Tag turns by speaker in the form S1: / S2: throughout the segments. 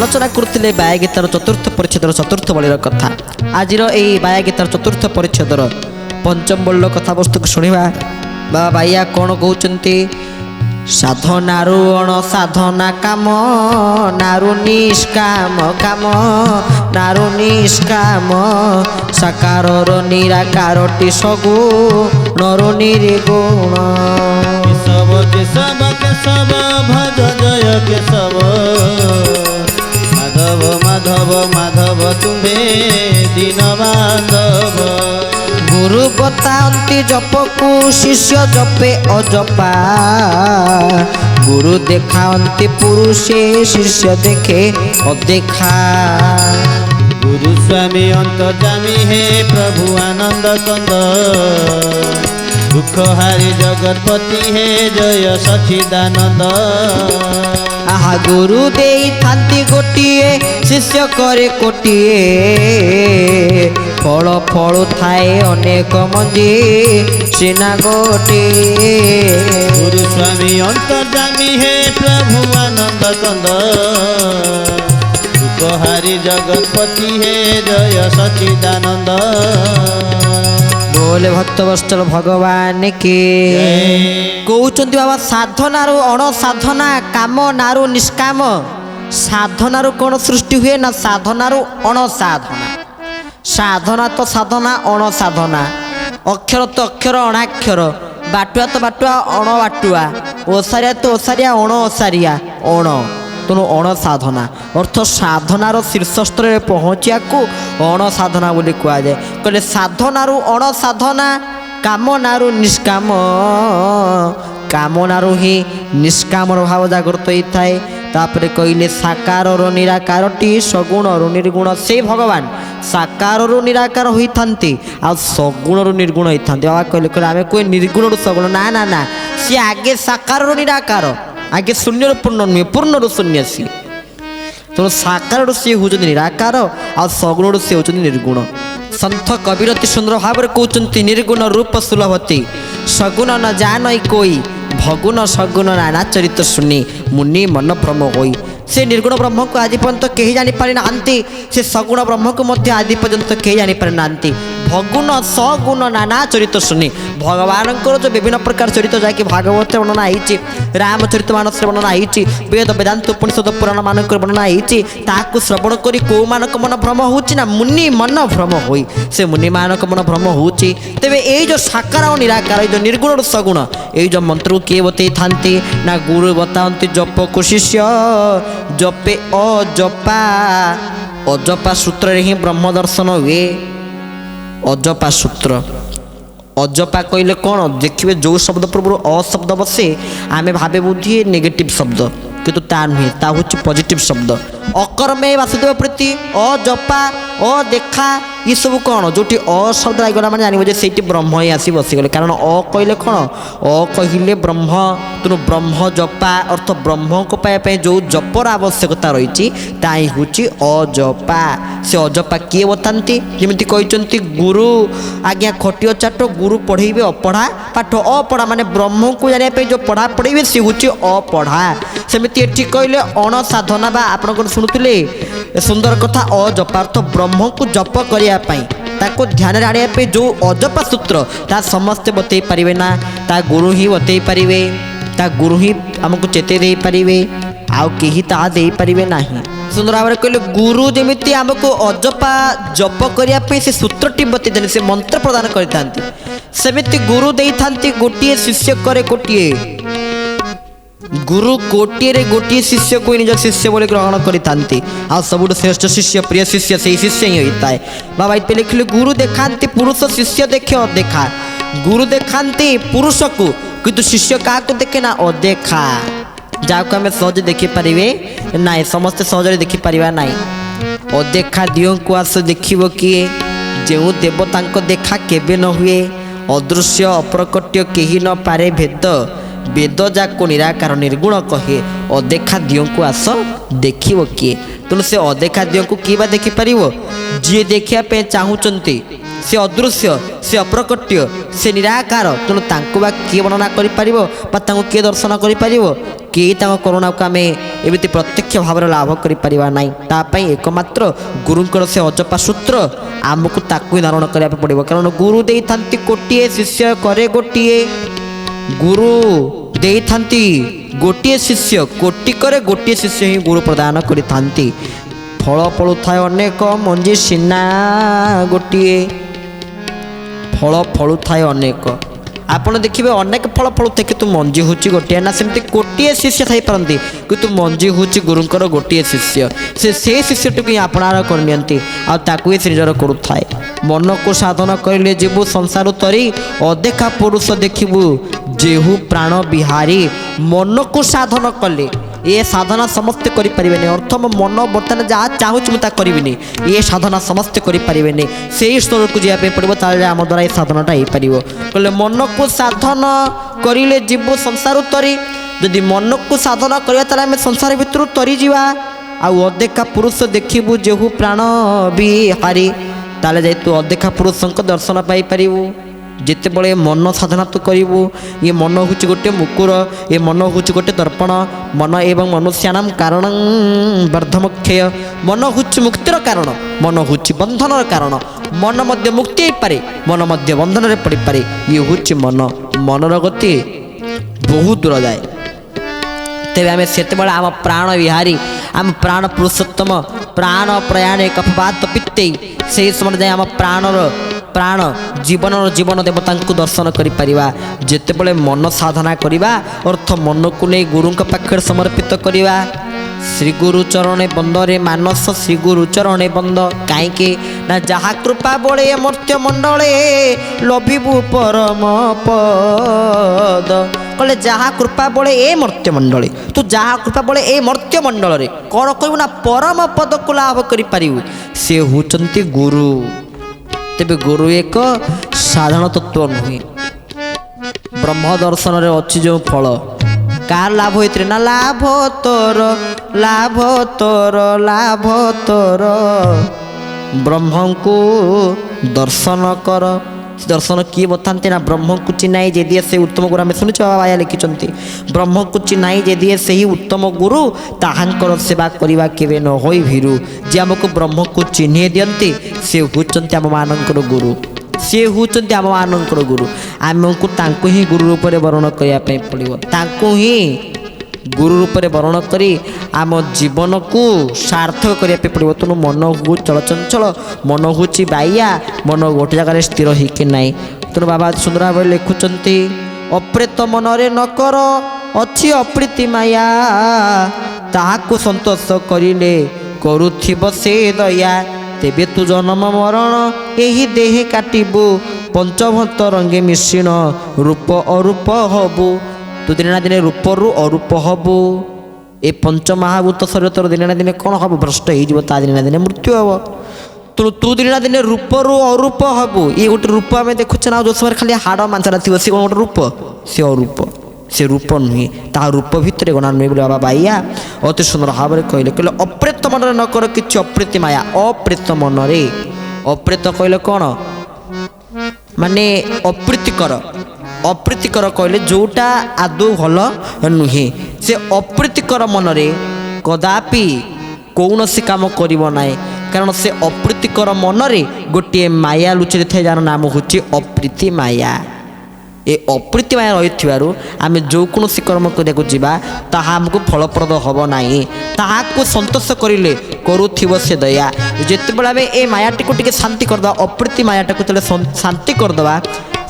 S1: आलोचना करते बाया गीतार चतुर्थ परिच्छेदर चतुर्थ बलिर कथा आज बाया गीतार चतुर्थ परिच्छेदर पंचम बलिर कथावस्तु को शुणा बाबा बाया कौन कहते साधनारू अण साधना काम नारू निष्काम काम नारू निष्काम साकार निराकारटी सगु नरु निर्गुण
S2: केशव केशव केशव भज जय केशव माधव माधव माधव तुम्हें दीन बांधव
S1: गुरु बताती जप को शिष्य जपे अजपा गुरु देखाती पुरुषे शिष्य देखे अदेखा
S2: गुरु स्वामी अंतर्जामी हे प्रभु आनंद कंद दुख हारी जगतपति हे जय सच्चिदानंद
S1: आहा गुरु दे थांती गोटिए शिष्य करे कोटिए फल फल थाए अनेक मंदी सीना गोटे
S2: गुरु स्वामी अंतर्जामी हे प्रभु आनंद कंद दुख हारी जगतपति हे जय सच्चिदानंद
S1: बोले भक्त वत्सल भगवान के कहते बाबा साधनारू अण साधना काम नारू निष्काम साधनारू कौन सृष्टि हुए ना साधनारू अण साधना साधना तो साधना अण साधना अक्षर तो अक्षर अणाक्षर बाटुआ तो बाटुआ अण बाटुआ ओसारिया तो ओसारिया अण ओसारिया अण तेणु अण साधना अर्थ साधनार शीर्षस्तर में पहुँचा को अण साधना बोली कहुए कहले साधनारू अण साधना कामनारू निष्काम कामनारू ही निष्कामर भाव जागृत होता है तापरे कहले साकार निराकारटी सगुण निर्गुण से भगवान साकार निराकार होता आ सगुण निर्गुण होता बाबा कहले आम कोई निर्गुण सगुण ना ना ना सी आगे साकार निराकार आगे शून्य पूर्ण नुहे पूर्ण शून्य सी तेणु साकार सी हूँ निराकार आ सगुण सी हूँ निर्गुण संत कबीर अति सुंदर भाव कहते निर्गुण रूप सुलभती सगुण न जान कोई भगुण सगुण नाना चरित्र सुनी मुनि मन भ्रम होई से निर्गुण ब्रह्म को आज पर्यंत कहीं जापारी ना से सगुण ब्रह्म को मध्य आज पर्यंत कहीं जापारी ना भगुण सगुण नाना चरित्र शुनि भगवान जो विभिन्न प्रकार चरित्र जैक भागवत वर्णना होती रामचरित मानस वर्णना होती वेद वेदांत उपनिषद पुराण मानक वर्णना होती श्रवण कर कौ मानक मन भ्रम होना मुनि मन भ्रम हो से मुनि मानक मन भ्रम होते ये जो साकार और निराकार जो निर्गुण सगुण ये जो मंत्र को किए बतई था ना गुरु बताते जप को शिष्य जपे अजपा अजपा सूत्र ही ब्रह्म दर्शन हुए अजपा सूत्र अजपा कहले कौन देखिए जो शब्द पूर्व अशब्द बसे आमे भावे बुद्धि नेगेटिव शब्द किंतु ता नुहे ता हूँ पॉजिटिव शब्द अकर्मे वासुदेव प्रीति अजपा अदेखा ये सब कौन जो अशब्द आईगला मैंने जानव से ब्रह्म ही आसी बसीगले कारण अ कहले कौन अ कहले ब्रह्म तेणु ब्रह्म जपा अर्थ ब्रह्म को पाइबा जो जपर आवश्यकता रही हूँ अजपा से अजपा किए बताती जमी कहते गुरु आज्ञा खटियो चाट गुरु पढ़ेबे अपढ़ा पाठ अपढ़ा माने ब्रह्म को जानापी जो पढ़ा पढ़ेबे सी हूँ अपढ़ा सेमती एठी कहले अण साधना बा आपण शुणुले सुंदर कथा अजपा अर्थ ब्रह्म को जप करने ध्यान आने जो अजपा सूत्र ता समस्ते बतई पारे ना ता गुरु ही बतई पारे ता गुरु ही आमको चेते दे पारे आउ कहीं ता दे पारे ना सुंदर भाव कहले गुरु जमी आमको अजपा जप करने से सूत्रटी बतई से मंत्र प्रदान करते गुरु दे था गोटे शिष्य करे गोटे गुरु गोटे गोटे शिष्य को निज शिष्य बोले ग्रहण करते आ सब श्रेष्ठ शिष्य प्रिय शिष्य से शिष्य ही होता है बाबा ये लिखिले गुरु देखाते पुरुष शिष्य देखे अदेखा गुरु देखाते पुरुष को किंतु शिष्य क्या देखे ना अदेखा जहाँ आम सहज देखिपारे ना समस्ते सहज देखिपार ना अदेखा दियों को आस देख किए जो देवता देखा केबे न हुए अदृश्य अप्रकट्य कहीं न पारे भेद वेद जाक निराकार निर्गुण कहे अदेखा दियों को आस देख किए तेणु से अदेखा दियों को किए देखिपार जी देखा चाहूँगी से अदृश्य से अप्रकट्य से निराकार तेणु किए वर्णना कर किए दर्शन कर କେହି ତାଙ୍କ କରୁଣାକୁ ଆମେ ଏମିତି ପ୍ରତ୍ୟକ୍ଷ ଭାବରେ ଲାଭ କରିପାରିବା ନାହିଁ। ତା ପାଇଁ ଏକମାତ୍ର ଗୁରୁଙ୍କର ସେ ଅଜପା ସୂତ୍ର ଆମକୁ ତାକୁ ହିଁ ଧାରଣ କରିବା ପାଇଁ ପଡ଼ିବ। କାରଣ ଗୁରୁ ଦେଇଥାନ୍ତି କୋଟିଏ, ଶିଷ୍ୟ କରେ ଗୋଟିଏ। ଗୁରୁ ଦେଇଥାନ୍ତି ଗୋଟିଏ ଶିଷ୍ୟ, କୋଟି କରେ ଗୋଟିଏ ଶିଷ୍ୟ ହିଁ ଗୁରୁ ପ୍ରଦାନ କରିଥାନ୍ତି। ଫଳ ଫଳୁଥାଏ ଅନେକ, ମଞ୍ଜି ସିନା ଗୋଟିଏ। ଫଳ ଫଳୁଥାଏ ଅନେକ, ଆପଣ ଦେଖିବେ ଅନେକ ଫଳ ଫଳୁଥାଏ କିନ୍ତୁ ମଞ୍ଜି ହେଉଛି ଗୋଟିଏ। ନା ସେମିତି ଗୋଟିଏ ଶିଷ୍ୟ ଥାଇପାରନ୍ତି କିନ୍ତୁ ମଞ୍ଜି ହେଉଛି ଗୁରୁଙ୍କର ଗୋଟିଏ ଶିଷ୍ୟ। ସେ ସେଇ ଶିଷ୍ୟଟିକୁ ହିଁ ଆପଣାର କରିନିଅନ୍ତି ଆଉ ତାକୁ ହିଁ ସେ ନିଜର କରୁଥାଏ। ମନକୁ ସାଧନ କରିଲେ ଯିବୁ ସଂସାର ତରି, ଅଦେଖା ପୁରୁଷ ଦେଖିବୁ ଯେହୁ ପ୍ରାଣ ବିହାରୀ। ମନକୁ ସାଧନ କଲେ, ଏ ସାଧନା ସମସ୍ତେ କରିପାରିବେନି। ଅର୍ଥ ମୋ ମନ ବର୍ତ୍ତମାନ ଯାହା ଚାହୁଁଛି ମୁଁ ତାହା କରିବିନି, ଏ ସାଧନା ସମସ୍ତେ କରିପାରିବେନି। ସେଇ ସ୍ତରକୁ ଯିବା ପାଇଁ ପଡ଼ିବ, ତାହେଲେ ଆମ ଦ୍ୱାରା ଏ ସାଧନାଟା ହେଇପାରିବ। କହିଲେ ମନକୁ ସାଧନ କରିଲେ ଯିବୁ ସଂସାର ତରି। ଯଦି ମନକୁ ସାଧନ କରିବା ତାହେଲେ ଆମେ ସଂସାର ଭିତରୁ ତରିଯିବା। ଆଉ ଅଦେଖା ପୁରୁଷ ଦେଖିବୁ ଯେହୁ ପ୍ରାଣ ବିହାରୀ, ତାହେଲେ ଯାଇ ତୁ ଅଦେଖା ପୁରୁଷଙ୍କ ଦର୍ଶନ ପାଇପାରିବୁ। ଯେତେବେଳେ ମନ ସାଧନା ତୁ କରିବୁ, ଏ ମନ ହେଉଛି ଗୋଟେ ମୁକୁର, ଏ ମନ ହେଉଛି ଗୋଟେ ଦର୍ପଣ। ମନ ଏବଂ ମନୁଷ୍ୟାନାମ କାରଣ ବର୍ଦ୍ଧମକ୍ଷୟ। ମନ ହେଉଛି ମୁକ୍ତିର କାରଣ, ମନ ହେଉଛି ବନ୍ଧନର କାରଣ। ମନ ମଧ୍ୟ ମୁକ୍ତି ହେଇପାରେ, ମନ ମଧ୍ୟ ବନ୍ଧନରେ ପଡ଼ିପାରେ। ଇଏ ହେଉଛି ମନ। ମନର ଗତି ବହୁତ ଦୂର ଯାଏ। ତେବେ ଆମେ ସେତେବେଳେ ଆମ ପ୍ରାଣ ବିହାରୀ, ଆମ ପ୍ରାଣ ପୁରୁଷୋତ୍ତମ, ପ୍ରାଣ ପ୍ରୟାଣେ କଫବାତ ପିତେଇ, ସେହି ସମୟରେ ଯାଇ ଆମ ପ୍ରାଣ ଜୀବନ ଦେବତାଙ୍କୁ ଦର୍ଶନ କରିପାରିବା। ଯେତେବେଳେ ମନ ସାଧନା କରିବା ଅର୍ଥ ମନକୁ ନେଇ ଗୁରୁଙ୍କ ପାଖରେ ସମର୍ପିତ କରିବା। ଶ୍ରୀ ଗୁରୁ ଚରଣେ ବନ୍ଦରେ ମାନସ, ଶ୍ରୀ ଗୁରୁ ଚରଣେ ବନ୍ଦ। କାହିଁକି ନା ଯାହା କୃପା ବଳେ ମର୍ତ୍ତ୍ୟ ମଣ୍ଡଳେ ଲଭିବୁ ପରମ ପଦ। କହିଲେ ଯାହା କୃପା ବଳେ ଏ ମର୍ତ୍ତ୍ୟ ମଣ୍ଡଳେ, ତୁ ଯାହା କୃପା ବଳେ ଏ ମର୍ତ୍ତ୍ୟ ମଣ୍ଡଳରେ କ'ଣ କରିବୁ ନା ପରମ ପଦକୁ ଲାଭ କରିପାରିବୁ। ସେ ହେଉଛନ୍ତି ଗୁରୁ। ତେବେ ଗୁରୁ ଏକ ସାଧାରଣ ତତ୍ତ୍ୱ ନୁହେଁ। ବ୍ରହ୍ମ ଦର୍ଶନରେ ଅଛି ଯେଉଁ ଫଳ, କାହାର ଲାଭ ହେଇଥିଲେ ନା ଲାଭ ତୋର, ଲାଭ ତୋର, ଲାଭ ତୋର। ବ୍ରହ୍ମଙ୍କୁ ଦର୍ଶନ କର। ଦର୍ଶନ କିଏ ବତାନ୍ତି ନା ବ୍ରହ୍ମକୁ ଚିହ୍ନାଇ ଯେ ଦିଏ ସେହି ଉତ୍ତମ ଗୁରୁ। ଆମେ ଶୁଣିଛୁ ବାବା ବାୟା ଲେଖିଛନ୍ତି, ବ୍ରହ୍ମକୁ ଚିହ୍ନାଇ ଯେ ଦିଏ ସେହି ଉତ୍ତମ ଗୁରୁ, ତାହାଙ୍କର ସେବା କରିବା କେବେ ନ ହୋଇ ଭୀରୁ। ଯେ ଆମକୁ ବ୍ରହ୍ମକୁ ଚିହ୍ନେଇ ଦିଅନ୍ତି ସେ ହେଉଛନ୍ତି ଆମମାନଙ୍କର ଗୁରୁ, ସେ ହେଉଛନ୍ତି ଆମମାନଙ୍କର ଗୁରୁ। ଆମକୁ ତାଙ୍କୁ ହିଁ ଗୁରୁ ରୂପରେ ବରଣ କରିବା ପାଇଁ ପଡ଼ିବ। ତାଙ୍କୁ ହିଁ ଗୁରୁ ରୂପରେ ବରଣ କରି ଆମ ଜୀବନକୁ ସାର୍ଥକ କରିବା ପାଇଁ ପଡ଼ିବ। ତେଣୁ ମନ ହେଉଛି ଚଳଚଞ୍ଚଳ, ମନ ହେଉଛି ବାଇଆ, ମନ ଗୋଟେ ଜାଗାରେ ସ୍ଥିର ହେଇକି ନାହିଁ। ତେଣୁ ବାବା ସୁନ୍ଦର ଭାବରେ ଲେଖୁଛନ୍ତି, ଅପ୍ରେତ ମନରେ ନ କର ଅଛି ଅପ୍ରୀତି ମାୟା, ତାହାକୁ ସନ୍ତୋଷ କରିଲେ କରୁଥିବ ସେ ଦୟା। ତେବେ ତୁ ଜନ୍ମ ମରଣ ଏହି ଦେହେ କାଟିବୁ, ପଞ୍ଚଭୂତ ରଙ୍ଗେ ମିଶ୍ରଣ ରୂପ ଅରୂପ ହବୁ। ତୁ ଦିନେ ନା ଦିନେ ରୂପରୁ ଅରୂପ ହବୁ। ଏ ପଞ୍ଚମହାଭୂତ ଶରୀର ତୋର ଦିନେ ନା ଦିନେ କ'ଣ ହବ? ଭ୍ରଷ୍ଟ ହେଇଯିବ, ତା ଦିନେ ନା ଦିନେ ମୃତ୍ୟୁ ହବ। ତେଣୁ ତୁ ଦିନେ ନା ଦିନେ ରୂପରୁ ଅରୂପ ହବୁ। ଇଏ ଗୋଟେ ରୂପ ଆମେ ଦେଖୁଛେ ନା, ଯେଉଁ ସମୟରେ ଖାଲି ହାଡ଼ ମାଂସଟା ଥିବ ସେ କ'ଣ ଗୋଟେ ରୂପ? ସେ ଅରୂପ, ସେ ରୂପ ନୁହେଁ, ତାହା ରୂପ ଭିତରେ ଗଣା ନୁହେଁ ବୋଲି ବାବା ବାଇଆ ଅତି ସୁନ୍ଦର ଭାବରେ କହିଲେ। ଅପ୍ରେତ ମନରେ ନ କର କିଛି ଅପ୍ରୀତି ମାୟା। ଅପ୍ରେତ ମନରେ, ଅପ୍ରେତ କହିଲେ କ'ଣ? ମାନେ ଅପ୍ରୀତିକର। ଅପ୍ରୀତିକର କହିଲେ ଯେଉଁଟା ଆଦୌ ଭଲ ନୁହେଁ। ସେ ଅପ୍ରୀତିକର ମନରେ କଦାପି କୌଣସି କାମ କରିବ ନାହିଁ। କାରଣ ସେ ଅପ୍ରୀତିକର ମନରେ ଗୋଟିଏ ମାୟା ଲୁଚି ଥାଏ, ଯାହାର ନାମ ହେଉଛି ଅପ୍ରୀତି ମାୟା। ଏ ଅପ୍ରୀତି ମାୟା ରହିଥିବାରୁ ଆମେ ଯେକୌଣସି କର୍ମ କରିବାକୁ ଯିବା ତାହା ଆମକୁ ଫଳପ୍ରଦ ହେବ ନାହିଁ। ତାହାକୁ ସନ୍ତୋଷ କରିଲେ କରୁଥିବ ସେ ଦୟା। ଯେତେବେଳେ ଆମେ ଏ ମାୟାଟିକୁ ଟିକେ ଶାନ୍ତି କରିଦେବା, ଅପ୍ରୀତି ମାୟାଟାକୁ ଯେତେବେଳେ ଶାନ୍ତି କରିଦେବା,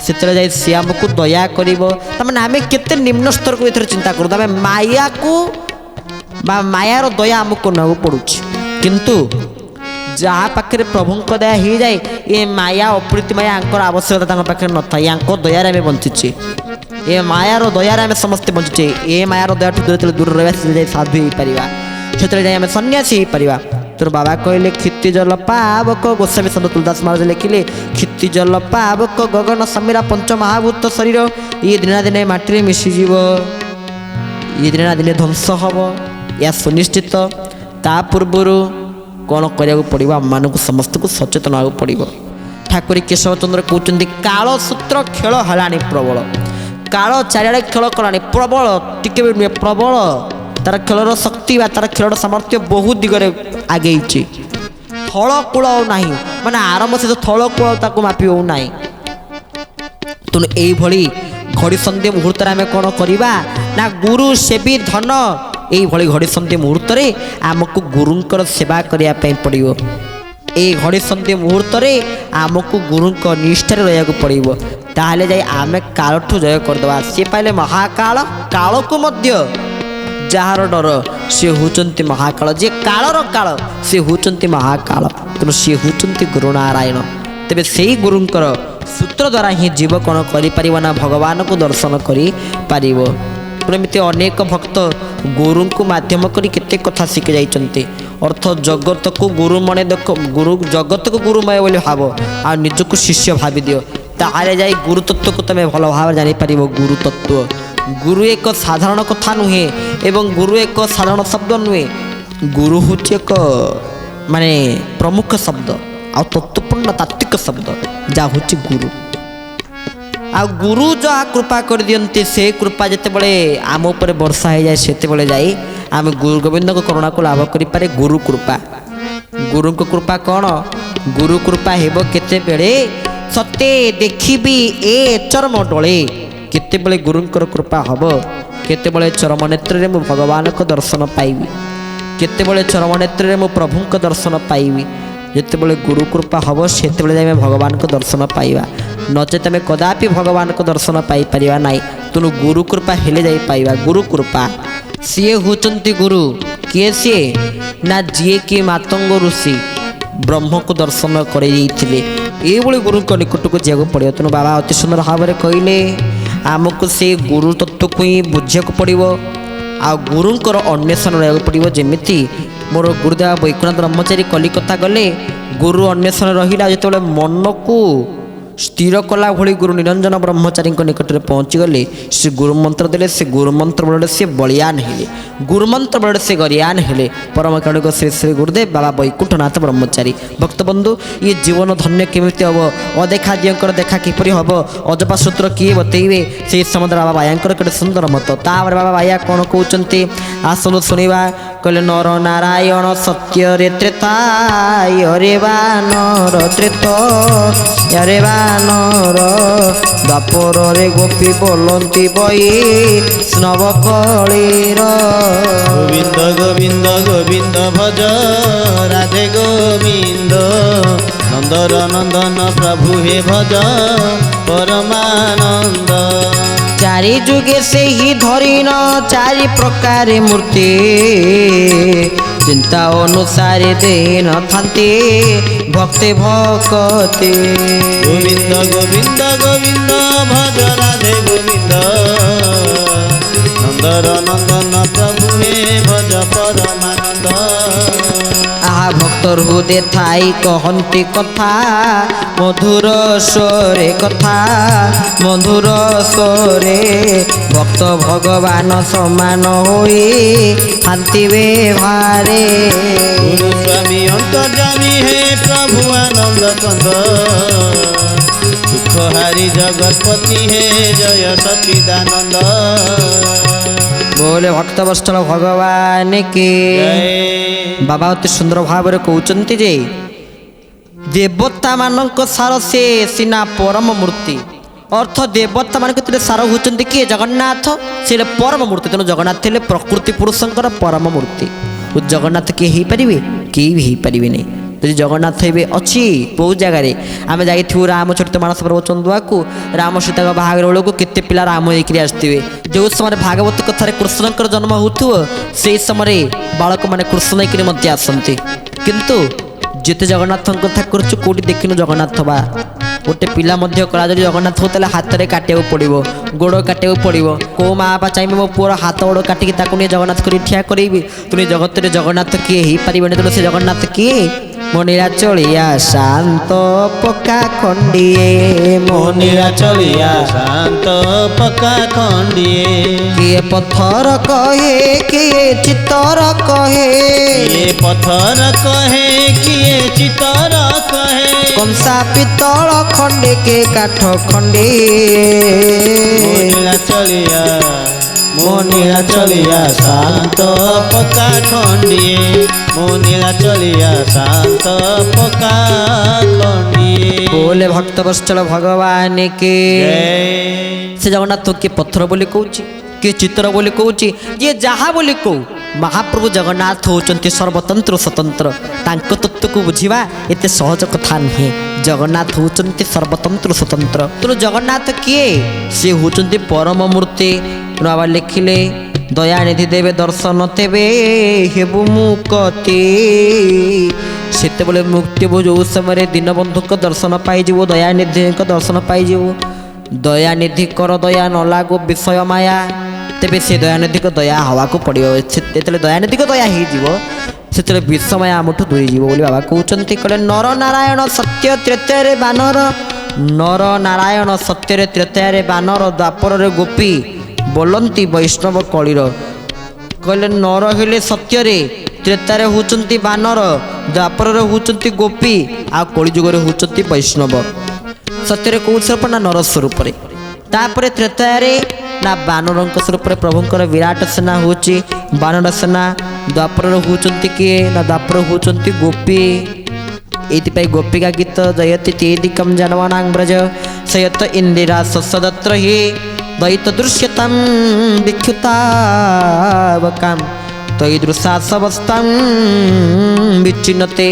S1: ସେତେବେଳେ ଯାଇ ସିଏ ଆମକୁ ଦୟା କରିବ। ତାମାନେ ଆମେ କେତେ ନିମ୍ନ ସ୍ତରକୁ ଏଥିରେ ଚିନ୍ତା କରୁ, ଆମେ ମାୟାକୁ ବା ମାୟାର ଦୟା ଆମକୁ ନେବାକୁ ପଡ଼ୁଛି। କିନ୍ତୁ ଯାହା ପାଖରେ ପ୍ରଭୁଙ୍କ ଦୟା ହେଇଯାଏ, ଏ ମାୟା ଅପ୍ରୀତି ମାୟା ଆଙ୍କର ଆବଶ୍ୟକତା ତାଙ୍କ ପାଖରେ ନଥାଏ। ୟାଙ୍କ ଦୟାରେ ଆମେ ବଞ୍ଚିଛେ, ଏ ମାୟାର ଦୟାରେ ଆମେ ସମସ୍ତେ ବଞ୍ଚିଛେ। ଏ ମାୟାର ଦୟାଠୁ ଯେତେବେଳେ ଦୂର ରହିବା, ସେତେବେଳେ ଯାଇ ସାଧୁ ହେଇପାରିବା, ସେତେବେଳେ ଯାଇ ଆମେ ସନ୍ନ୍ୟାସୀ ହେଇପାରିବା। তোর বাবা কহিলে ক্ষিতি জল পাবক, গোস্বামী সন্ত তুলদাস মহারাজ লেখিলে ক্ষিতি জল পাবক গগন সমীরা পঞ্চমহাভূত শরীর ইয়ে দিনে না দিনে মাটিরে মিশিଯିବ, ইয়ে দিনে না দিনে ধ্বংস হব, ଏହା ସୁନିଶ୍ଚିତ। ତା ପୂର୍ବରୁ କ'ଣ କରିବାକୁ ପଡ଼ିବ? ଆମମାନଙ୍କୁ ସମସ୍ତଙ୍କୁ ସଚେତନ ହେବାକୁ ପଡ଼ିବ। ଠାକୁର କେଶବ ଚନ୍ଦ୍ର କହୁଛନ୍ତି, କାଳସୂତ୍ର ଖେଳ ହେଲାଣି ପ୍ରବଳ। କାଳ ଚାରିଆଡ଼େ ଖେଳ କଲାଣି ପ୍ରବଳ, ଟିକେ ବି ନୁହେଁ ପ୍ରବଳ। ତାର ଖେଳର ଶକ୍ତି ବା ତାର ଖେଳର ସାମର୍ଥ୍ୟ ବହୁତ ଦିଗରେ ଆଗେଇଛି। ଥଳ କୂଳ ଆଉ ନାହିଁ, ମାନେ ଆରମ୍ଭ ଶେଷ ଥଳ କୂଳ ତାକୁ ମାପି ହେଉନାହିଁ। ତେଣୁ ଏଇଭଳି ଘଡ଼ି ସନ୍ଧି ମୁହୂର୍ତ୍ତରେ ଆମେ କ'ଣ କରିବା ନା ଗୁରୁ ସେବି ଧନ, ଏଇଭଳି ଘଡ଼ି ସନ୍ଧି ମୁହୂର୍ତ୍ତରେ ଆମକୁ ଗୁରୁଙ୍କର ସେବା କରିବା ପାଇଁ ପଡ଼ିବ। এই ଘଡ଼ି ସନ୍ଧି ମୁହୂର୍ତ୍ତରେ ଆମକୁ ଗୁରୁଙ୍କ ନିଷ୍ଠାରେ ରହିବାକୁ ପଡ଼ିବ। ତାହେଲେ ଯାଇ ଆମେ କାଳଠୁ ଜୟ କରିଦେବା। ସିଏ ପାଇଲେ ମହାକାଳ, କାଳକୁ ମଧ୍ୟ ଯାହାର ଡର ସିଏ ହେଉଛନ୍ତି ମହାକାଳ। ଯିଏ କାଳର କାଳ ସିଏ ହେଉଛନ୍ତି ମହାକାଳ। ତେଣୁ ସିଏ ହେଉଛନ୍ତି ଗୁରୁନାରାୟଣ। ତେବେ ସେଇ ଗୁରୁଙ୍କର ସୂତ୍ର ଦ୍ୱାରା ହିଁ ଜୀବ କ'ଣ କରିପାରିବ ନା ଭଗବାନଙ୍କୁ ଦର୍ଶନ କରିପାରିବ। ଏମିତି ଅନେକ ଭକ୍ତ ଗୁରୁଙ୍କୁ ମାଧ୍ୟମ କରି କେତେ କଥା ଶିଖି ଯାଇଛନ୍ତି। ଅର୍ଥ ଜଗତକୁ ଗୁରୁ ମନେ ଦେଖ, ଗୁରୁ ଜଗତକୁ ଗୁରୁମୟ ବୋଲି ଭାବ ଆଉ ନିଜକୁ ଶିଷ୍ୟ ଭାବି ଦିଅ, ତାହେଲେ ଯାଇ ଗୁରୁ ତତ୍ତ୍ୱକୁ ତୁମେ ଭଲ ଭାବରେ ଜାଣିପାରିବ। ଗୁରୁ ତତ୍ତ୍ୱ, ଗୁରୁ ଏକ ସାଧାରଣ କଥା ନୁହେଁ ଏବଂ ଗୁରୁ ଏକ ସାଧାରଣ ଶବ୍ଦ ନୁହେଁ। ଗୁରୁ ହେଉଛି ଏକ ମାନେ ପ୍ରମୁଖ ଶବ୍ଦ ଆଉ ତତ୍ତ୍ୱପୂର୍ଣ୍ଣ ତାତ୍ତ୍ୱିକ ଶବ୍ଦ, ଯାହା ହେଉଛି ଗୁରୁ। ଆଉ ଗୁରୁ ଯାହା କୃପା କରିଦିଅନ୍ତି, ସେ କୃପା ଯେତେବେଳେ ଆମ ଉପରେ ବର୍ଷା ହେଇଯାଏ, ସେତେବେଳେ ଯାଇ ଆମେ ଗୁରୁ ଗୋବିନ୍ଦଙ୍କ କରୁଣାକୁ ଲାଭ କରିପାରେ। ଗୁରୁ କୃପା, ଗୁରୁଙ୍କ କୃପା କ'ଣ? ଗୁରୁ କୃପା ହେବ କେତେବେଳେ? ସତେ ଦେଖିବି ଏ ଚର୍ମ ଡୋଳେ। କେତେବେଳେ ଗୁରୁଙ୍କର କୃପା ହେବ? କେତେବେଳେ ଚରମ ନେତ୍ରରେ ମୁଁ ଭଗବାନଙ୍କ ଦର୍ଶନ ପାଇବି, କେତେବେଳେ ଚରମ ନେତ୍ରରେ ମୁଁ ପ୍ରଭୁଙ୍କ ଦର୍ଶନ ପାଇବି। ଯେତେବେଳେ ଗୁରୁ କୃପା ହେବ ସେତେବେଳେ ଯାଇ ଆମେ ଭଗବାନଙ୍କ ଦର୍ଶନ ପାଇବା, ନଚେତ ଆମେ କଦାପି ଭଗବାନଙ୍କ ଦର୍ଶନ ପାଇପାରିବା ନାହିଁ। ତେଣୁ ଗୁରୁ କୃପା ହେଲେ ଯାଇ ପାଇବା। ଗୁରୁ କୃପା, ସିଏ ହେଉଛନ୍ତି ଗୁରୁ। କିଏ ସିଏ? ନା ଯିଏକି ମାତଙ୍ଗ ଋଷି ବ୍ରହ୍ମକୁ ଦର୍ଶନ କରିଦେଇଥିଲେ। ଏଇଭଳି ଗୁରୁଙ୍କ ନିକଟକୁ ଯିବାକୁ ପଡ଼ିବ। ତେଣୁ ବାବା ଅତି ସୁନ୍ଦର ଭାବରେ କହିଲେ ଆମକୁ ସେ ଗୁରୁ ତତ୍ତ୍ୱକୁ ହିଁ ବୁଝିବାକୁ ପଡ଼ିବ ଆଉ ଗୁରୁଙ୍କର ଅନ୍ୱେଷଣ ରହିବାକୁ ପଡ଼ିବ। ଯେମିତି ମୋର ଗୁରୁଦେବ ବୈକୁଣ୍ଠ ବ୍ରହ୍ମଚାରୀ କଲିକତା ଗଲେ, ଗୁରୁ ଅନ୍ୱେଷଣ ରହିଲା। ଯେତେବେଳେ ମନକୁ ସ୍ଥିର କଲା ଭଳି ଗୁରୁ ନିରଞ୍ଜନ ବ୍ରହ୍ମଚାରୀଙ୍କ ନିକଟରେ ପହଞ୍ଚିଗଲେ, ସେ ଗୁରୁମନ୍ତ୍ର ଦେଲେ। ସେ ଗୁରୁମନ୍ତ୍ର ବଳରେ ସେ ବଳିୟାନ ହେଲେ, ଗୁରୁମନ୍ତ୍ର ବଳରେ ସେ ଗରିୟାନ ହେଲେ। ପରମ କାରୁଣିକ ଶ୍ରୀ ଶ୍ରୀ ଗୁରୁଦେବ ବାବା ବୈକୁଣ୍ଠନାଥ ବ୍ରହ୍ମଚାରୀ। ଭକ୍ତବନ୍ଧୁ, ଇଏ ଜୀବନ ଧନ୍ୟ କେମିତି ହେବ? ଅଦେଖା ଦିଅଙ୍କର ଦେଖା କିପରି ହେବ? ଅଜପା ସୂତ୍ର କିଏ ବତେଇବେ? ସେହି ସମୟରେ ବାବା ବାୟାଙ୍କର କେତେ ସୁନ୍ଦର ମତ। ତାପରେ ବାବା ବାୟା କ'ଣ କହୁଛନ୍ତି ଆସନ୍ତୁ ଶୁଣିବା। କହିଲେ ନର ନାରାୟଣ ସତ୍ୟରେ ତ୍ରେତା, ୟରେ ବା ନର ତ୍ରେତ, ୟରେ ବା ନର ଦ୍ୱାପରରେ ଗୋପୀ ବୋଲନ୍ତି ବଇ ସ୍ନବ କଳିର।
S2: গোবিন্দ গোবিন্দ গোবিন্দ ভজ রাধে গোবিন্দ, নন্দর নন্দন প্রভু হে ভজ পরমানন্দ।
S1: চারি যুগে সেই ধরিন চারি প্রকারে মূর্তি, চিন্তা অনুসারে দেন থান্তি ভক্তে ভকতে।
S2: গোবিন্দ গোবিন্দ গোবিন্দ ভজ রাধে গোবিন্দ, নন্দর নন্দন প্রভু হে ভজ পরমানন্দ।
S1: আহা ভক্তর হৃদে থাই কহন্তি কথা, মধুর স্বরে কথা, মধুর স্বরে ভক্ত ভগবান সমান হই শান্তিবে ভারে।
S2: গুরু স্বামী অন্তর্যামী হে প্রভু আনন্দ কন্দ, সুখহারি জগৎপতি হে জয় সচিদানন্দ।
S1: बोले भक्त बत्सल भगवान के बाबा अति सुंदर भाव कहते जे देवता मानक सार से सीना परम मूर्ति। अर्थ देवता मान सार होती किए? जगन्नाथ। से परम मूर्ति। तेणु जगन्नाथ थे प्रकृति पुरुषंकर परम मूर्ति। जगन्नाथ किए हो पारे? केही भी हो पारे नहीं। ଯଦି ଜଗନ୍ନାଥ ଏବେ ଅଛି ବହୁତ ଜାଗାରେ। ଆମେ ଯାଇଥିବୁ ରାମଚରିତ ମାନସ ପ୍ରଭୁ ଚନ୍ଦୁଆକୁ, ରାମ ସୀତାଙ୍କ ବାହାଘର ବେଳକୁ କେତେ ପିଲା ରାମ ହେଇକରି ଆସିଥିବେ। ଯେଉଁ ସମୟରେ ଭାଗବତ କଥାରେ କୃଷ୍ଣଙ୍କର ଜନ୍ମ ହେଉଥିବ, ସେହି ସମୟରେ ବାଳକମାନେ କୃଷ୍ଣ ହେଇକରି ମଧ୍ୟ ଆସନ୍ତି। କିନ୍ତୁ ଯେତେ ଜଗନ୍ନାଥଙ୍କ କଥା କରୁଛୁ କେଉଁଠି ଦେଖିନୁ ଜଗନ୍ନାଥ ବା ଗୋଟେ ପିଲା ମଧ୍ୟ କଳା ଯଦି ଜଗନ୍ନାଥ ହଉ ତାହେଲେ ହାତରେ କାଟିବାକୁ ପଡ଼ିବ, ଗୋଡ଼ କାଟିବାକୁ ପଡ଼ିବ। କେଉଁ ମା ବାପା ଚାହିଁବେ ମୋ ପୁଅର ହାତ ଗୋଡ଼ କାଟିକି ତାକୁ ନେଇ ଜଗନ୍ନାଥ କରି ଠିଆ କରେଇବି? ତେଣୁ ଜଗତରେ ଜଗନ୍ନାଥ କିଏ ହେଇପାରିବେନି। ତେଣୁ ସେ ଜଗନ୍ନାଥ କିଏ? ମନିରା ଚଳିଆ ଶାନ୍ତ ପକା ଖଣ୍ଡିଏ,
S2: মনিরা চলিয়া শান্ত পকা খন্ডিয়ে।
S1: କିଏ ପଥର କହେ କିଏ ଚିତ୍ତର କହେ,
S2: কিয়ে পথর কহে কিয়ে চিতর কহে,
S1: କଂସା ପିତଳ ଖଣ୍ଡେ କେ କାଠ ଖଣ୍ଡେ
S2: ମୋ ନୀଳା ଚଳିଆ ଶାନ୍ତ ପକା ଖଣ୍ଡିଏ ମୋ ନୀଳା ଚଳିଆ ଶାନ୍ତ ପକା ଖଣ୍ଡିଏ।
S1: ବୋଲେ ଭକ୍ତ ବତ୍ସଳ ଭଗବାନ କେ ସେ ଜଗନ୍ନାଥ କିଏ ପଥର ବୋଲି କହୁଛି, କିଏ ଚିତ୍ର ବୋଲି କହୁଛି, ଯିଏ ଯାହା ବୋଲି କହୁ, ମହାପ୍ରଭୁ ଜଗନ୍ନାଥ ହେଉଛନ୍ତି ସର୍ବତନ୍ତ୍ର ସ୍ୱତନ୍ତ୍ର। ତାଙ୍କ ତତ୍ତ୍ୱକୁ ବୁଝିବା ଏତେ ସହଜ କଥା ନୁହେଁ। ଜଗନ୍ନାଥ ହେଉଛନ୍ତି ସର୍ବତନ୍ତ୍ର ସ୍ୱତନ୍ତ୍ର। ତେଣୁ ଜଗନ୍ନାଥ କିଏ? ସେ ହେଉଛନ୍ତି ପରମ ମୂର୍ତ୍ତି। ବାବା ଲେଖିଲେ ଦୟାନିଧି ଦେବେ ଦର୍ଶନ ତେବେ ହେବୁ ମୁକ୍ତି। ସେତେବେଳେ ମୁକ୍ତି ହେବ ଯେଉଁ ସମୟରେ ଦୀନବନ୍ଧୁଙ୍କ ଦର୍ଶନ ପାଇଯିବୁ, ଦୟାନିଧିଙ୍କ ଦର୍ଶନ ପାଇଯିବୁ। ଦୟାନିଧି କର ଦୟା ନ ଲାଗୁ ବିଷୟ ମାୟା, ତେବେ ସେ ଦୟାନିଧିଙ୍କ ଦୟା ହେବାକୁ ପଡ଼ିବ। ଯେତେବେଳେ ଦୟାନିଧିଙ୍କ ଦୟା ହେଇଯିବ ସେତେବେଳେ ବିଷମୟ ଆମଠୁ ଦୂରେଇଯିବ ବୋଲି ବାବା କହୁଛନ୍ତି। କହିଲେ ନର ନାରାୟଣ ସତ୍ୟ ତ୍ରେତୟାରେ ବାନର, ନର ନାରାୟଣ ସତ୍ୟରେ ତ୍ରେତୟାରେ ବାନର, ଦ୍ୱାପରରେ ଗୋପୀ ବୋଲନ୍ତି ବୈଷ୍ଣବ କଳିର। କହିଲେ ନର ହେଲେ ସତ୍ୟରେ, ତ୍ରେତାରେ ହେଉଛନ୍ତି ବାନର, ଦ୍ୱାପରରେ ହେଉଛନ୍ତି ଗୋପୀ, ଆଉ କଳିଯୁଗରେ ହେଉଛନ୍ତି ବୈଷ୍ଣବ। ସତ୍ୟରେ କେଉଁ ସ୍ୱରୂପ ନା ନର ସ୍ୱରୂପରେ, ତାପରେ ତ୍ରେତୟାରେ ନା ବାନରଙ୍କ ସ୍ୱରୂପରେ ପ୍ରଭୁଙ୍କର ବିରାଟ ସେନା ହେଉଛି ବାନର ସେନା। ଦ୍ୱାପରରେ ହେଉଛନ୍ତି କିଏ ନା ଦ୍ୱାପର ହେଉଛନ୍ତି ଗୋପୀ। ଏଇଥିପାଇଁ ଗୋପିକା ଗୀତ ଜୟତି ତେଦିକମ୍ ଜନମନାଂ ବ୍ରଜ ସୟତ ଇନ୍ଦିରା ସଦତ୍ର ହି ଦୈତ ଦୃଶ୍ୟତାಂ ବିକ୍ଷୁତାବକାମ୍ ତୈଦୃଶା ସବସ୍ତାଂ ବିଚ୍ଛିନ୍ନତେ।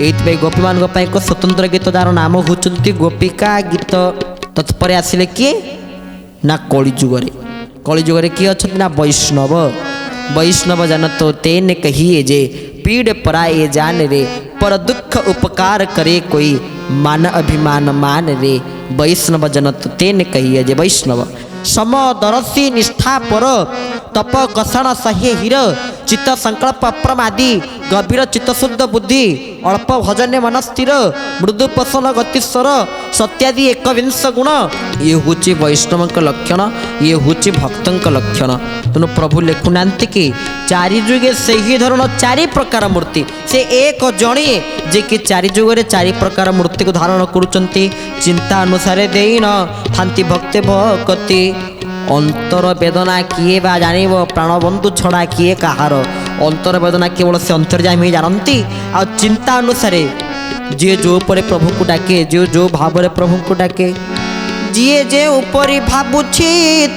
S1: ଏଇଥିପାଇଁ ଗୋପୀମାନଙ୍କ ପାଇଁ ଏକ ସ୍ୱତନ୍ତ୍ର ଗୀତ ଯାହାର ନାମ ହେଉଛନ୍ତି ଗୋପିକା ଗୀତ। ତତ୍ପରେ ଆସିଲେ କିଏ ନା କଳିଯୁଗରେ। କଳିଯୁଗରେ କିଏ ଅଛନ୍ତି ନା ବୈଷ୍ଣବ। ବୈଷ୍ଣବ ଜନତ ତେନେ କହିଏ ଯେ पीड़ पराए जान रे पर दुख उपकार करे कोई मान अभिमान मान रे। वैष्णव जनत तेन कहिए जे वैष्णव समदरसी निष्ठा पर तप कषण सह्य हिर चित्त संकल्प अप्रमादी गभीर चित्तशुद्ध बुद्धि अल्प भजन्य मन स्थिर मृदु पसन गतिस्वर सत्यादि एकविंश गुण ये हूँ वैष्णव लक्षण, ये हूँ भक्त लक्षण। तेणु प्रभु लिखुना कि चारि जुगे से ही धरण चारि प्रकार मूर्ति से एक जड़े जे कि चारि जुगे चारि प्रकार मूर्ति को धारण करुँच चिंता अनुसार देन थांति भक्ते भक्ति। अंतर वेदना किए बा जानिब प्राणबंधु छड़ा किए कहार। अंतर वेदना केवल से अंतर्यामी जानती। आ चिंता अनुसार जी जो पर प्रभु को डाके, जो जो भाव प्रभु को डाके, जी जे ऊपर भावुछि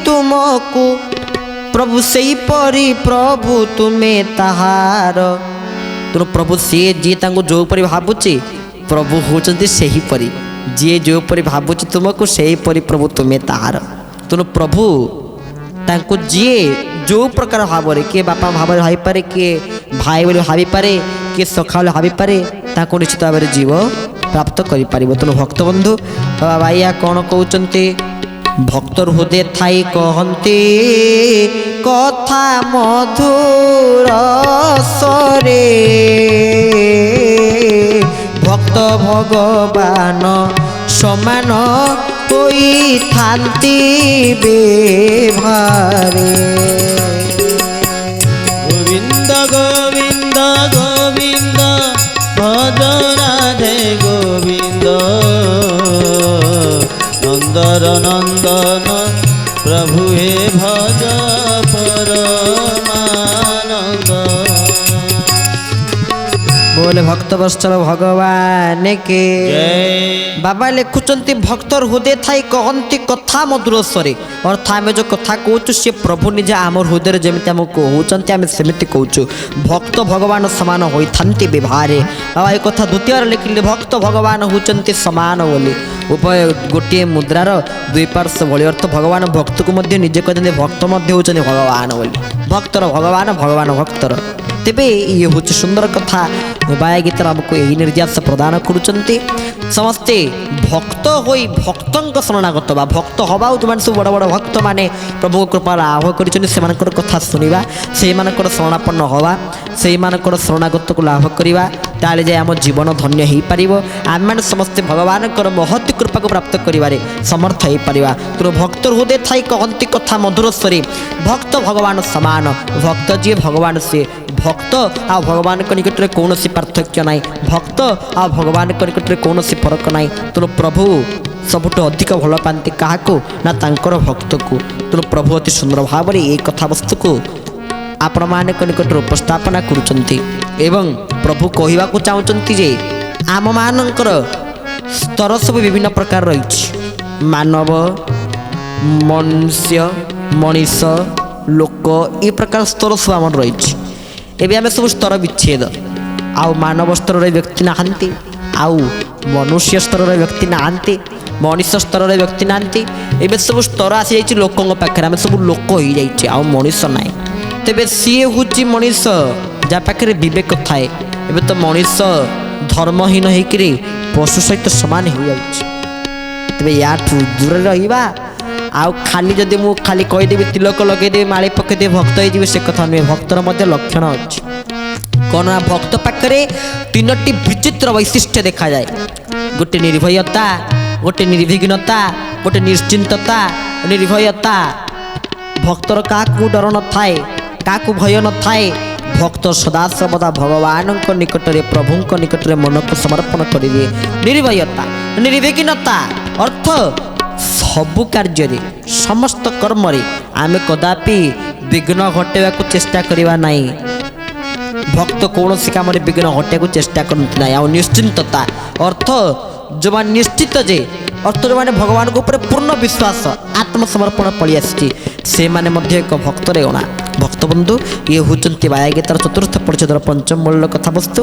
S1: तुमको प्रभु से परी प्रभु तुम्हें ताहार। तेणु प्रभु सी जी जो परी भावुछि प्रभु होचंती सही परी, जी जो परी भावुछि तुमको सही परी प्रभु तुम्हें ताहार। तेणु प्रभु तांको जी जो प्रकार भाव किए बापा भाव भाईपे, किए भाई बोली भावीपे, किए सखा बोली भावीपे, ताको निश्चित भाव में जीव प्राप्त करि परिबो। तेणु भक्त बंधु बाबा भाइया कौन कहते भक्त हृदय थाई कहते कथा मधुर सरे भक्त भगवान समान कोई थांती बेभारे।
S2: गोविंद गोविंद गोविंद भज राधे गोविंद नंदर नंदन प्रभु हे भज परमानंद।
S1: बोले भक्त वत्सल भगवान के बाबा लिखुचंती भक्त हृदय थाई कहती कथा मधुर स्वरे। अर्थ आम जो कथा कहूँ सी प्रभु निजे आम हृदय जमी आम कहते आम सेमती कहूँ भक्त भगवान समान होता व्यवहार। बाबा ये कथा द्वितीय लिखिले भक्त भगवान होती समान बोली उभय गोटे मुद्रार दुई पार्श्व भली अर्थ भगवान भक्त को निजे कहते भक्त होती भगवान बोली भक्तर भगवान भगवान भक्तर। तेबे ये हूँ सुंदर कथा बाया गीत आमको यही निर्यास प्रदान करुँच समस्ते भक्त हो भक्त शरणागत बा भक्त हवा जो मैंने सब बड़ बड़ भक्त मैंने प्रभु कृपा लाभ कर कथा शुणा से शरणापन्न हवा से शरणागत को लाभ करवा ତାହେଲେ ଯାଇ ଆମ ଜୀବନ ଧନ୍ୟ ହୋଇପାରିବ। ଆମେମାନେ ସମସ୍ତେ ଭଗବାନଙ୍କର ମହତ୍ କୃପାକୁ ପ୍ରାପ୍ତ କରିବାରେ ସମର୍ଥ ହୋଇପାରିବା। ତେଣୁ ଭକ୍ତ ହୃଦୟ ଥାଇ କହନ୍ତି କଥା ମଧୁର ସ୍ୱରେ, ଭକ୍ତ ଭଗବାନ ସମାନ। ଭକ୍ତ ଯିଏ ଭଗବାନ ସିଏ। ଭକ୍ତ ଆଉ ଭଗବାନଙ୍କ ନିକଟରେ କୌଣସି ପାର୍ଥକ୍ୟ ନାହିଁ। ଭକ୍ତ ଆଉ ଭଗବାନଙ୍କ ନିକଟରେ କୌଣସି ଫରକ ନାହିଁ। ତେଣୁ ପ୍ରଭୁ ସବୁଠୁ ଅଧିକ ଭଲ ପାଆନ୍ତି କାହାକୁ ନା ତାଙ୍କର ଭକ୍ତକୁ। ତେଣୁ ପ୍ରଭୁ ଅତି ସୁନ୍ଦର ଭାବରେ এই କଥାବସ୍ତୁକୁ ଆପଣମାନଙ୍କ ନିକଟରେ ଉପସ୍ଥାପନା କରୁଛନ୍ତି ଏବଂ ପ୍ରଭୁ କହିବାକୁ ଚାହୁଁଛନ୍ତି ଯେ ଆମମାନଙ୍କର ସ୍ତର ସବୁ ବିଭିନ୍ନ ପ୍ରକାର ରହିଛି। ମାନବ, ମନୁଷ୍ୟ, ମଣିଷ, ଲୋକ, ଏ ପ୍ରକାର ସ୍ତର ସବୁ ଆମର ରହିଛି। ଏବେ ଆମେ ସବୁ ସ୍ତର ବିଚ୍ଛେଦ, ଆଉ ମାନବ ସ୍ତରରେ ବ୍ୟକ୍ତି ନାହାନ୍ତି, ଆଉ ମନୁଷ୍ୟ ସ୍ତରରେ ବ୍ୟକ୍ତି ନାହାନ୍ତି, ମଣିଷ ସ୍ତରରେ ବ୍ୟକ୍ତି ନାହାନ୍ତି। ଏବେ ସବୁ ସ୍ତର ଆସିଯାଇଛି ଲୋକଙ୍କ ପାଖରେ। ଆମେ ସବୁ ଲୋକ ହେଇଯାଇଛି, ଆଉ ମଣିଷ ନାହିଁ। ତେବେ ସିଏ ହେଉଛି ମଣିଷ ଯାହା ପାଖରେ ବିବେକ ଥାଏ। ଏବେ ତ ମଣିଷ ଧର୍ମହୀନ ହେଇକିରି ପଶୁ ସହିତ ସମାନ ହେଇଯାଉଛି। ତେବେ ୟାଠୁ ଦୂରରେ ରହିବା। ଆଉ ଖାଲି ଯଦି ମୁଁ ଖାଲି କହିଦେବି ତିଲକ ଲଗେଇଦେବି, ମାଳି ପକେଇଦେବି, ଭକ୍ତ ହେଇଯିବି, ସେ କଥା ନୁହେଁ। ଭକ୍ତର ମଧ୍ୟ ଲକ୍ଷଣ ଅଛି। କ'ଣ ନା ଭକ୍ତ ପାଖରେ ତିନୋଟି ବିଚିତ୍ର ବୈଶିଷ୍ଟ୍ୟ ଦେଖାଯାଏ। ଗୋଟେ ନିର୍ଭୟତା, ଗୋଟେ ନିର୍ବିଘ୍ନତା, ଗୋଟେ ନିଶ୍ଚିନ୍ତତା, ନିର୍ଭୟତା। ଭକ୍ତର କାହାକୁ ଡର ନଥାଏ, କାହାକୁ ଭୟ ନଥାଏ। ଭକ୍ତ ସଦାସର୍ବଦା ଭଗବାନଙ୍କ ନିକଟରେ, ପ୍ରଭୁଙ୍କ ନିକଟରେ ମନକୁ ସମର୍ପଣ କରିଦିଏ। ନିର୍ଭୟତା, ନିର୍ବିଘ୍ନତା ଅର୍ଥ ସବୁ କାର୍ଯ୍ୟରେ, ସମସ୍ତ କର୍ମରେ ଆମେ କଦାପି ବିଘ୍ନ ଘଟାଇବାକୁ ଚେଷ୍ଟା କରିବା ନାହିଁ। ଭକ୍ତ କୌଣସି କାମରେ ବିଘ୍ନ ଘଟାଇବାକୁ ଚେଷ୍ଟା କରନ୍ତି ନାହିଁ। ଆଉ ନିଶ୍ଚିନ୍ତତା ଅର୍ଥ ଯେଉଁମାନେ ନିଶ୍ଚିତ ଯେ ଅର୍ଥ ଯେଉଁମାନେ ଭଗବାନଙ୍କ ଉପରେ ପୂର୍ଣ୍ଣ ବିଶ୍ୱାସ, ଆତ୍ମସମର୍ପଣ ପଳେଇ ଆସିଛି, ସେମାନେ ମଧ୍ୟ ଏକ ଭକ୍ତରେ ଗଣା। ଭକ୍ତବନ୍ଧୁ, ଇଏ ହେଉଛନ୍ତି ବାୟା ଗୀତାର 4ଥ ପରିଚ୍ଛେଦର 5ମ ମୂଳର କଥାବସ୍ତୁ।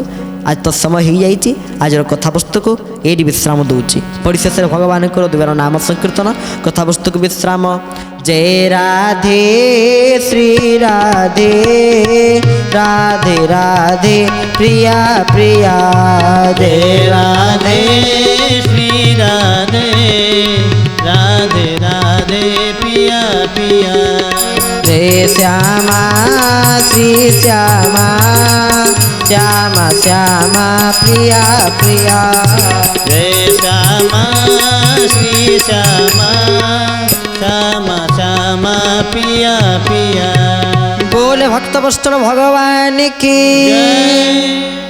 S1: ଆଜି ତ ସମୟ ହେଇଯାଇଛି। ଆଜିର କଥାବସ୍ତୁକୁ ଏଇଠି ବିଶ୍ରାମ ଦେଉଛି। ପରିଶେଷରେ ଭଗବାନଙ୍କର ଦୁଇବାର ନାମ ସଂକୀର୍ତ୍ତନ, କଥାବସ୍ତୁକୁ ବିଶ୍ରାମ। ଜୟ ରାଧେ ଶ୍ରୀ ରାଧେ, ରାଧେ ରାଧେ ପ୍ରିୟା ପ୍ରିୟା,
S2: जय राधे श्री राधे, राधे राधे पिया पिया।
S1: रे श्यामा श्री श्यामा, श्यामा श्यामा प्रिया प्रिया।
S2: जय श्यामा श्री श्यामा, श्यामा श्यामा पिया पिया।
S1: बोले भक्तवत्सल भगवान की।
S2: जय